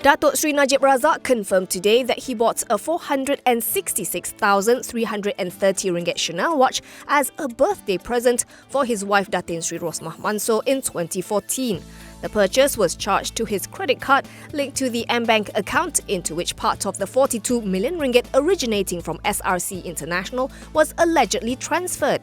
Datuk Seri Najib Razak confirmed today that he bought a 466,330 ringgit Chanel watch as a birthday present for his wife Datin Seri Rosmah Mansor in 2014. The purchase was charged to his credit card linked to the M-Bank account, into which part of the 42 million ringgit originating from SRC International was allegedly transferred.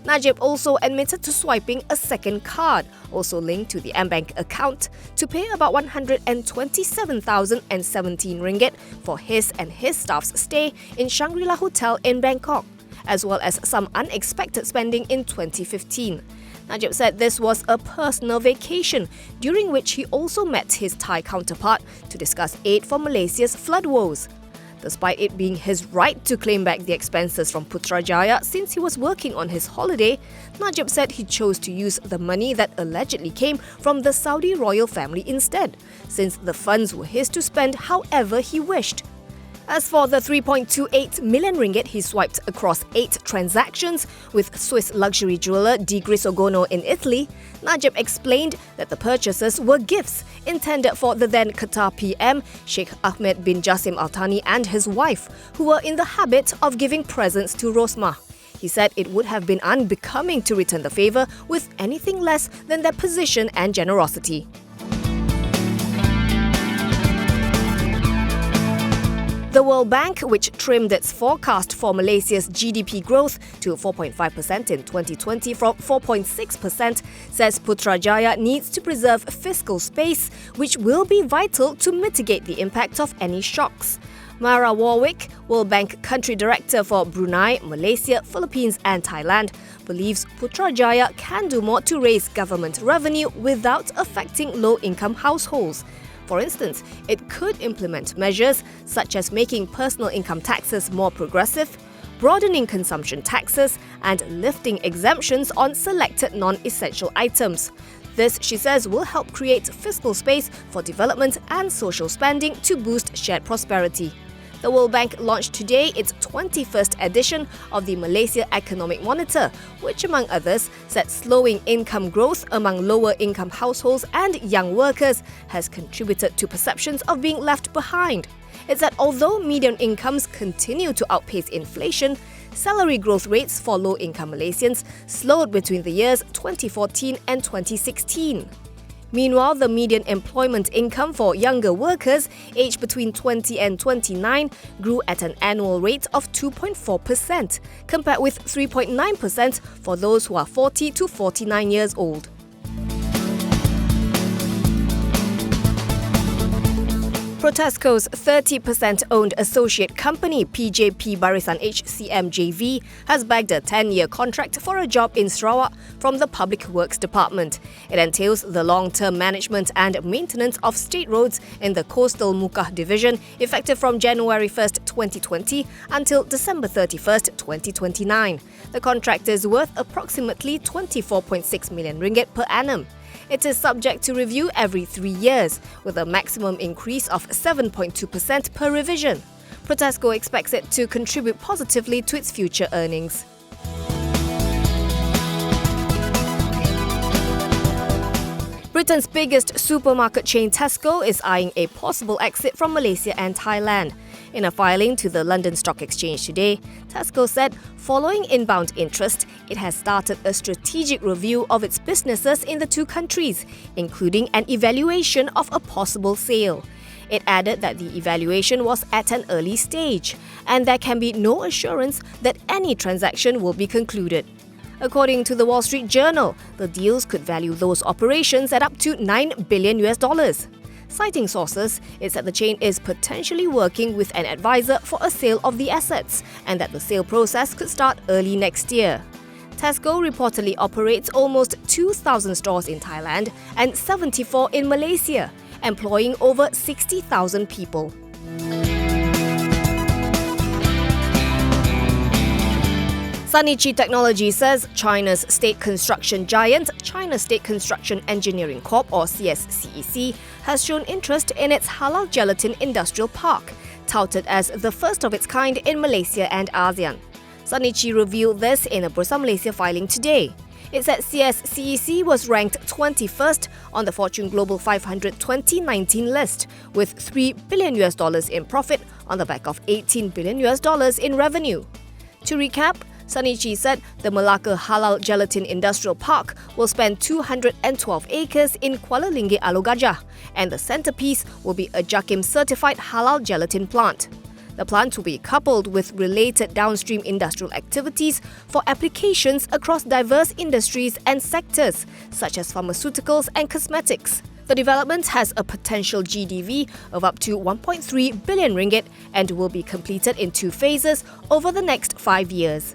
Najib also admitted to swiping a second card, also linked to the M-Bank account, to pay about 127,017 ringgit for his and his staff's stay in Shangri-La Hotel in Bangkok, as well as some unexpected spending in 2015. Najib said this was a personal vacation, during which he also met his Thai counterpart to discuss aid for Malaysia's flood woes. Despite it being his right to claim back the expenses from Putrajaya since he was working on his holiday, Najib said he chose to use the money that allegedly came from the Saudi royal family instead, since the funds were his to spend however he wished. As for the 3.28 million ringgit he swiped across 8 transactions with Swiss luxury jeweller Di Grisogono in Italy, Najib explained that the purchases were gifts intended for the then Qatar PM Sheikh Ahmed bin Jassim Al Thani and his wife, who were in the habit of giving presents to Rosmah. He said it would have been unbecoming to return the favour with anything less than their position and generosity. The World Bank, which trimmed its forecast for Malaysia's GDP growth to 4.5% in 2020 from 4.6%, says Putrajaya needs to preserve fiscal space, which will be vital to mitigate the impact of any shocks. Mara Warwick, World Bank Country Director for Brunei, Malaysia, Philippines and Thailand, believes Putrajaya can do more to raise government revenue without affecting low-income households. For instance, it could implement measures such as making personal income taxes more progressive, broadening consumption taxes, and lifting exemptions on selected non-essential items. This, she says, will help create fiscal space for development and social spending to boost shared prosperity. The World Bank launched today its 21st edition of the Malaysia Economic Monitor, which, among others, said slowing income growth among lower-income households and young workers has contributed to perceptions of being left behind. It said although median incomes continue to outpace inflation, salary growth rates for low-income Malaysians slowed between the years 2014 and 2016. Meanwhile, the median employment income for younger workers aged between 20 and 29 grew at an annual rate of 2.4%, compared with 3.9% for those who are 40 to 49 years old. Tesco's 30% owned associate company PJP Barisan HCM JV has bagged a 10-year contract for a job in Sarawak from the Public Works Department. It entails the long-term management and maintenance of state roads in the Coastal Mukah Division, effective from January 1st, 2020 until December 31st, 2029. The contract is worth approximately 24.6 million ringgit per annum. It is subject to review every 3 years, with a maximum increase of 7.2% per revision. Tesco expects it to contribute positively to its future earnings. Britain's biggest supermarket chain Tesco is eyeing a possible exit from Malaysia and Thailand. In a filing to the London Stock Exchange today, Tesco said following inbound interest, it has started a strategic review of its businesses in the two countries, including an evaluation of a possible sale. It added that the evaluation was at an early stage, and there can be no assurance that any transaction will be concluded. According to the Wall Street Journal, the deals could value those operations at up to $9 billion. Citing sources, it said the chain is potentially working with an advisor for a sale of the assets and that the sale process could start early next year. Tesco reportedly operates almost 2,000 stores in Thailand and 74 in Malaysia, employing over 60,000 people. Sanichi Technology says China's state construction giant, China State Construction Engineering Corp or CSCEC, has shown interest in its halal gelatin industrial park, touted as the first of its kind in Malaysia and ASEAN. Sanichi revealed this in a Bursa Malaysia filing today. It said CSCEC was ranked 21st on the Fortune Global 500 2019 list, with $3 billion in profit on the back of $18 billion in revenue. To recap, Sanichi said the Melaka Halal Gelatin Industrial Park will span 212 acres in Kuala Linggit Alor Gajah, and the centrepiece will be a JAKIM-certified halal gelatin plant. The plant will be coupled with related downstream industrial activities for applications across diverse industries and sectors, such as pharmaceuticals and cosmetics. The development has a potential GDV of up to 1.3 billion ringgit and will be completed in 2 phases over the next 5 years.